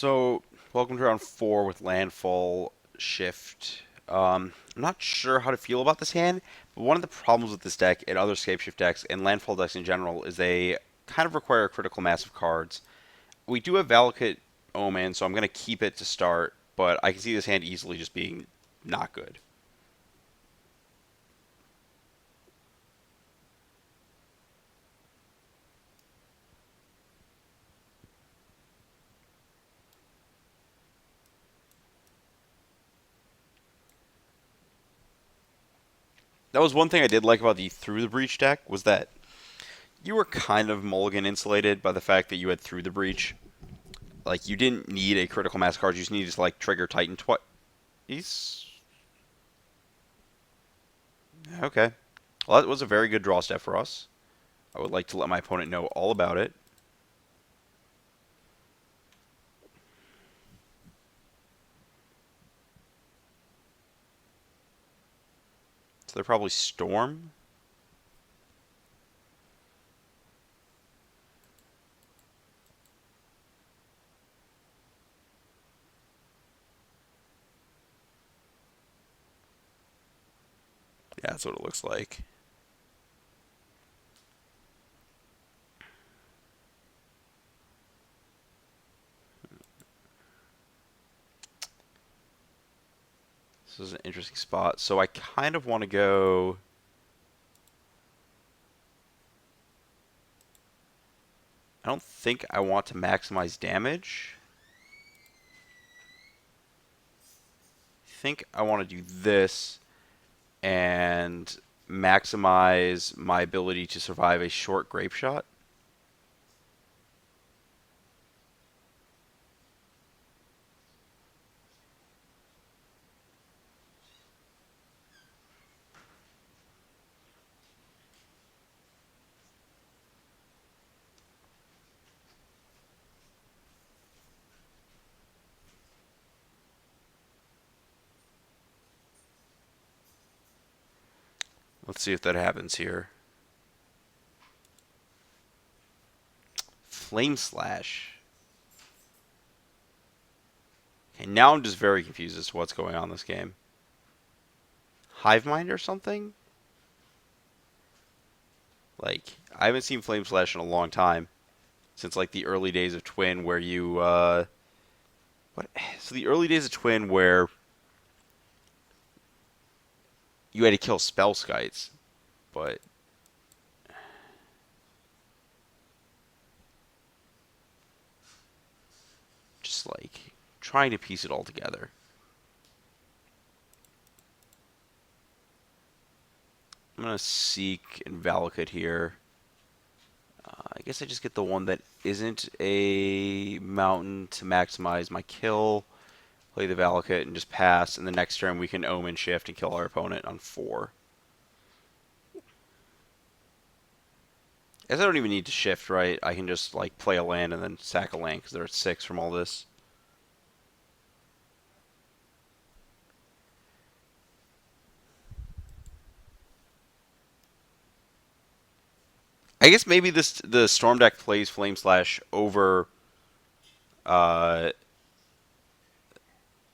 So, welcome to round 4 with Landfall Shift. I'm not sure how to feel about this hand, but one of the problems with this deck and other Scape Shift decks and Landfall decks in general is they kind of require a critical mass of cards. We do have Valakut Omen, so I'm going to keep it to start, but I can see this hand easily just being not good. That was one thing I did like about the Through the Breach deck was that you were kind of mulligan insulated by the fact that you had Through the Breach. Like you didn't need a critical mass card, you just needed to like trigger Titan twice. Okay. Well, that was a very good draw step for us. I would like to let my opponent know all about it. So they're probably Storm. Yeah, that's what it looks like. This is an interesting spot. So I kind of want to go. I don't think I want to maximize damage. I think I want to do this and maximize my ability to survive a short grape shot. Let's see if that happens here. Flame Slash. Okay, now I'm just very confused as to what's going on in this game. Hive Mind or something? Like, I haven't seen Flame Slash in a long time. Since, like, the early days of Twin where you, what? So the early days of Twin where you had to kill Spell Skites. But, just, like, trying to piece it all together. I'm going to Seek and Valakut here. I guess I just get the one that isn't a mountain to maximize my kill. Play the Valakut and just pass. And the next turn we can Omen Shift and kill our opponent on 4. I guess I don't even need to shift, right? I can just like play a land and then sack a land because they're at 6 from all this. I guess maybe the Storm deck plays Flame Slash over uh,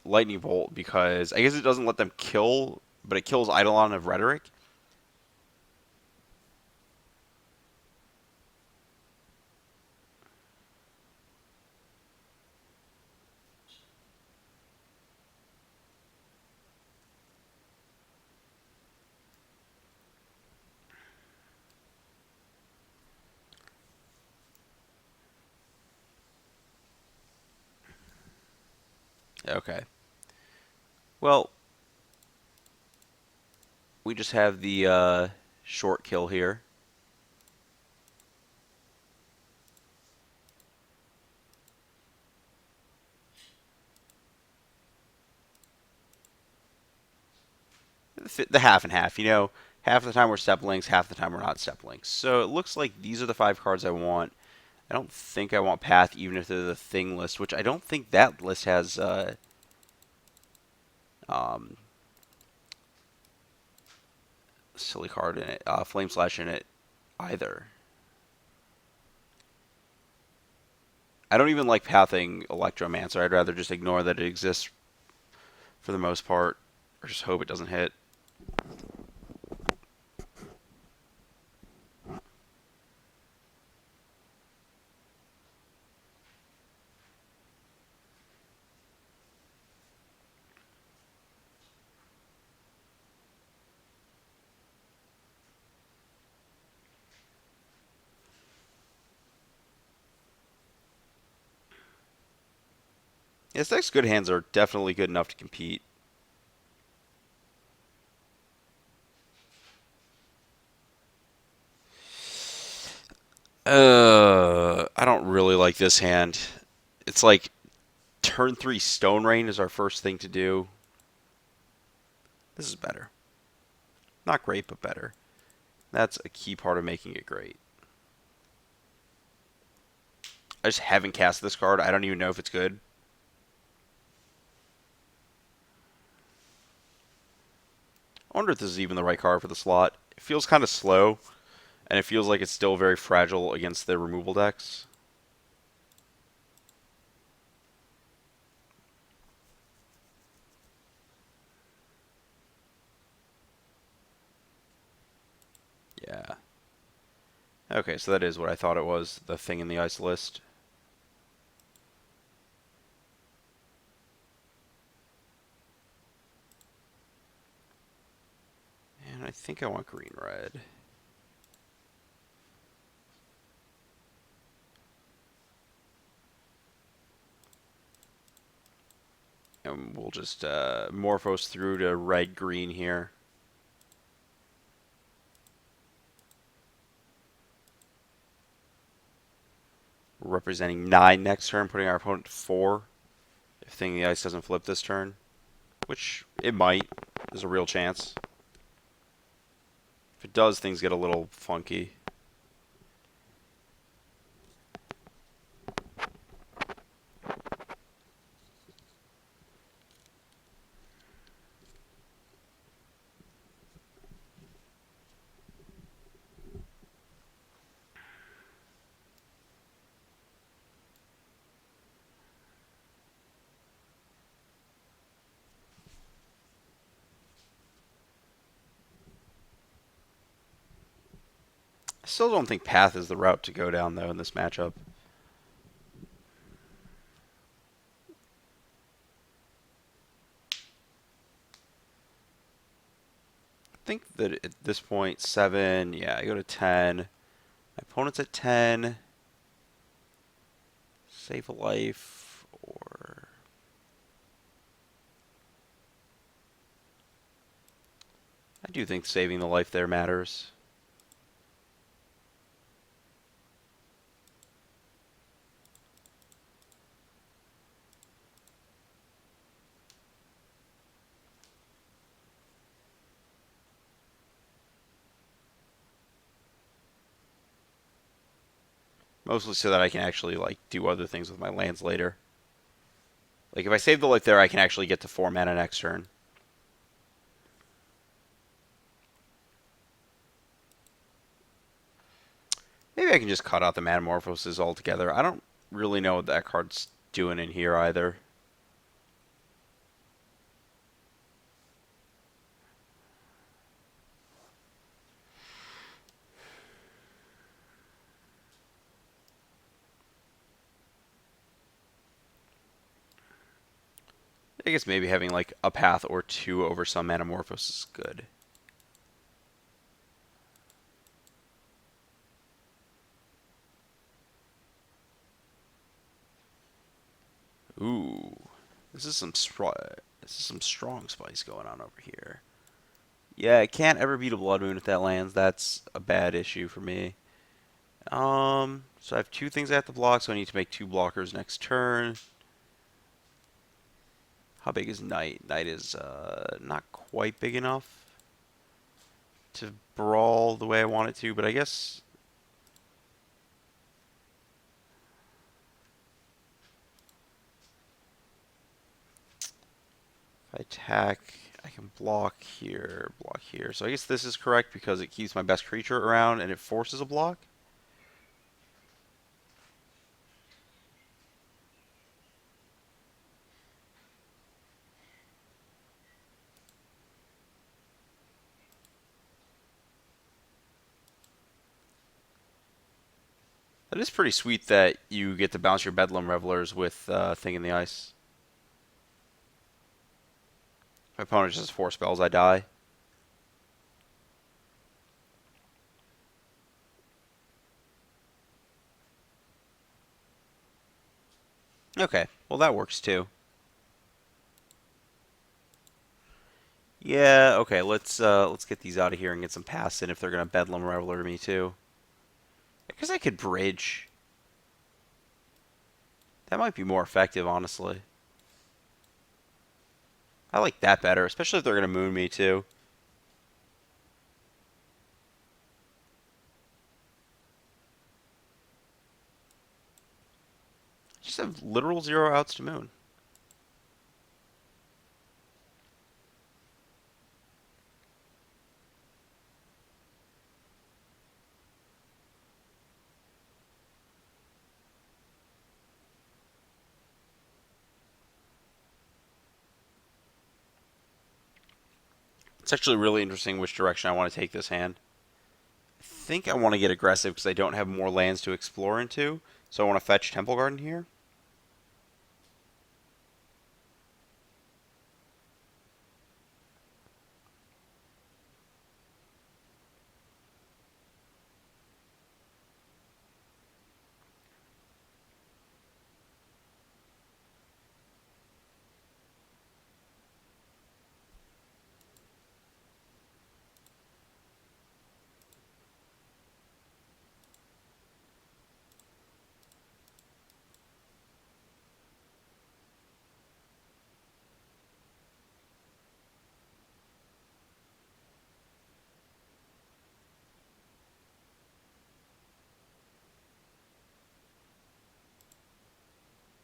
Lightning Bolt because I guess it doesn't let them kill, but it kills Eidolon of Rhetoric. Okay. Well, we just have the short kill here. The half and half, half the time we're steplinks, half the time we're not steplinks. So it looks like these are the 5 cards I want. I don't think I want Path, even if they're the thing list, which I don't think that list has um, silly card in it, Flame Slash in it either. I don't even like pathing Electromancer. I'd rather just ignore that it exists for the most part, or just hope it doesn't hit. His next good hands are definitely good enough to compete. I don't really like this hand. It's like turn 3 Stone Rain is our first thing to do. This is better. Not great, but better. That's a key part of making it great. I just haven't cast this card. I don't even know if it's good. I wonder if this is even the right card for the slot. It feels kind of slow, and it feels like it's still very fragile against the removal decks. Yeah. Okay, so that is what I thought it was, the thing in the ice list. And I think I want green-red. And we'll just Morphos through to red-green here. We're representing 9 next turn, putting our opponent to 4. If Thing in the Ice doesn't flip this turn. Which it might. There's a real chance. If it does, things get a little funky. I still don't think Path is the route to go down, though, in this matchup. I think that at this point, 7, yeah, I go to 10. My opponent's at 10. Save a life, or... I do think saving the life there matters. Mostly so that I can actually, like, do other things with my lands later. Like, if I save the life there, I can actually get to 4 mana next turn. Maybe I can just cut out the Metamorphoses altogether. I don't really know what that card's doing in here either. I guess maybe having like a path or 2 over some Metamorphosis is good. Ooh, this is some strong spice going on over here. Yeah, I can't ever beat a Blood Moon if that lands. That's a bad issue for me. So I have 2 things I have to block, so I need to make 2 blockers next turn. How big is Knight? Knight is not quite big enough to brawl the way I want it to, but I guess if I attack, I can block here, block here. So I guess this is correct because it keeps my best creature around and it forces a block. That is pretty sweet that you get to bounce your Bedlam Revelers with Thing in the Ice. My opponent just has 4 spells, I die. Okay, well that works too. Yeah, okay, let's get these out of here and get some pass in if they're gonna Bedlam Reveler me too. I guess I could bridge. That might be more effective, honestly. I like that better, especially if they're gonna moon me too. Just have literal 0 outs to moon. It's actually really interesting which direction I want to take this hand. I think I want to get aggressive because I don't have more lands to explore into, so I want to fetch Temple Garden here.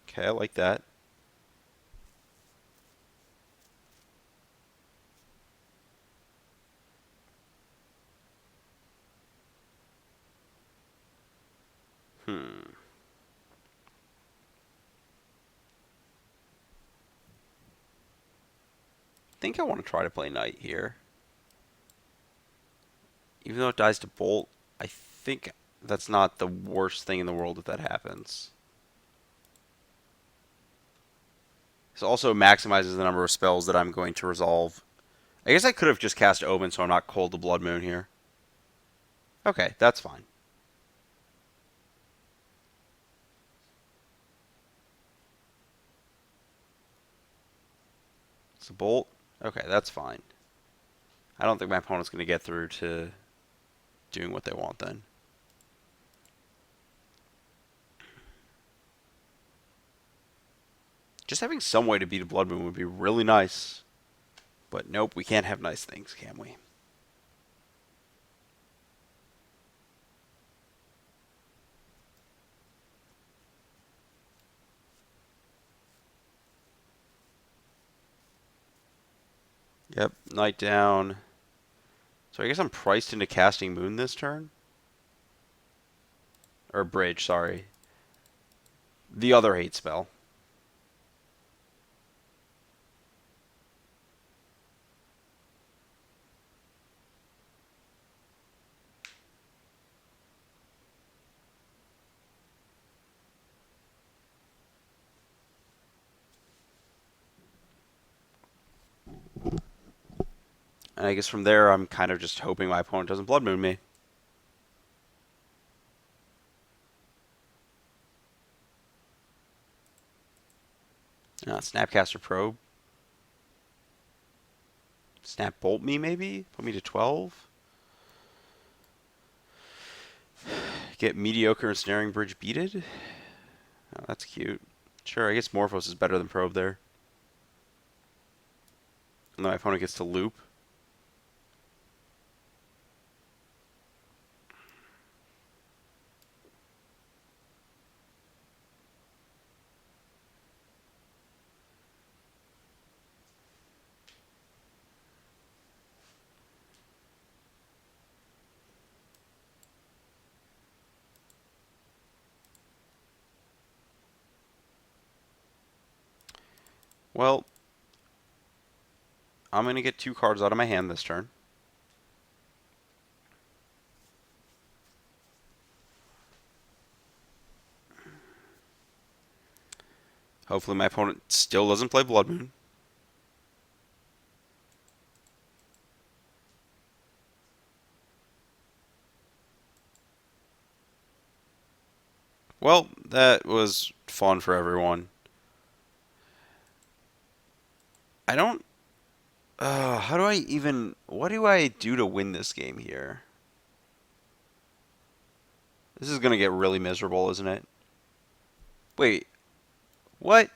Okay, I like that. Hmm. I think I want to try to play Knight here. Even though it dies to Bolt, I think that's not the worst thing in the world if that happens. This also maximizes the number of spells that I'm going to resolve. I guess I could have just cast Omen so I'm not cold to Blood Moon here. Okay, that's fine. It's a Bolt. Okay, that's fine. I don't think my opponent's going to get through to doing what they want then. Just having some way to beat a Blood Moon would be really nice. But nope, we can't have nice things, can we? Yep, Knight down. So I guess I'm priced into casting Moon this turn? Or Bridge, sorry. The other hate spell. And I guess from there, I'm kind of just hoping my opponent doesn't Blood Moon me. Snapcaster Probe. Snap Bolt me, maybe? Put me to 12? Get Mediocre and Snaring Bridge beated? Oh, that's cute. Sure, I guess Morphos is better than Probe there. And then my opponent gets to loop. Well, I'm going to get 2 cards out of my hand this turn. Hopefully my opponent still doesn't play Blood Moon. Well, that was fun for everyone. I don't. How do I even. What do I do to win this game here? This is gonna get really miserable, isn't it? Wait, what?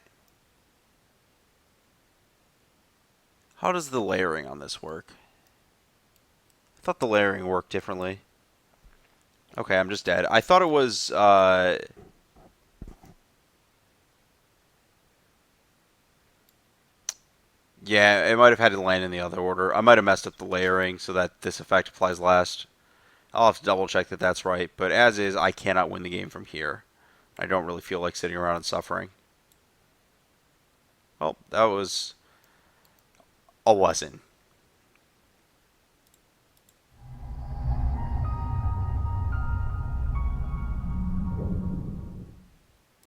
How does the layering on this work? I thought the layering worked differently. Okay, I'm just dead. I thought it was. Yeah, it might have had to land in the other order. I might have messed up the layering so that this effect applies last. I'll have to double check that that's right. But as is, I cannot win the game from here. I don't really feel like sitting around and suffering. Well, that was a lesson.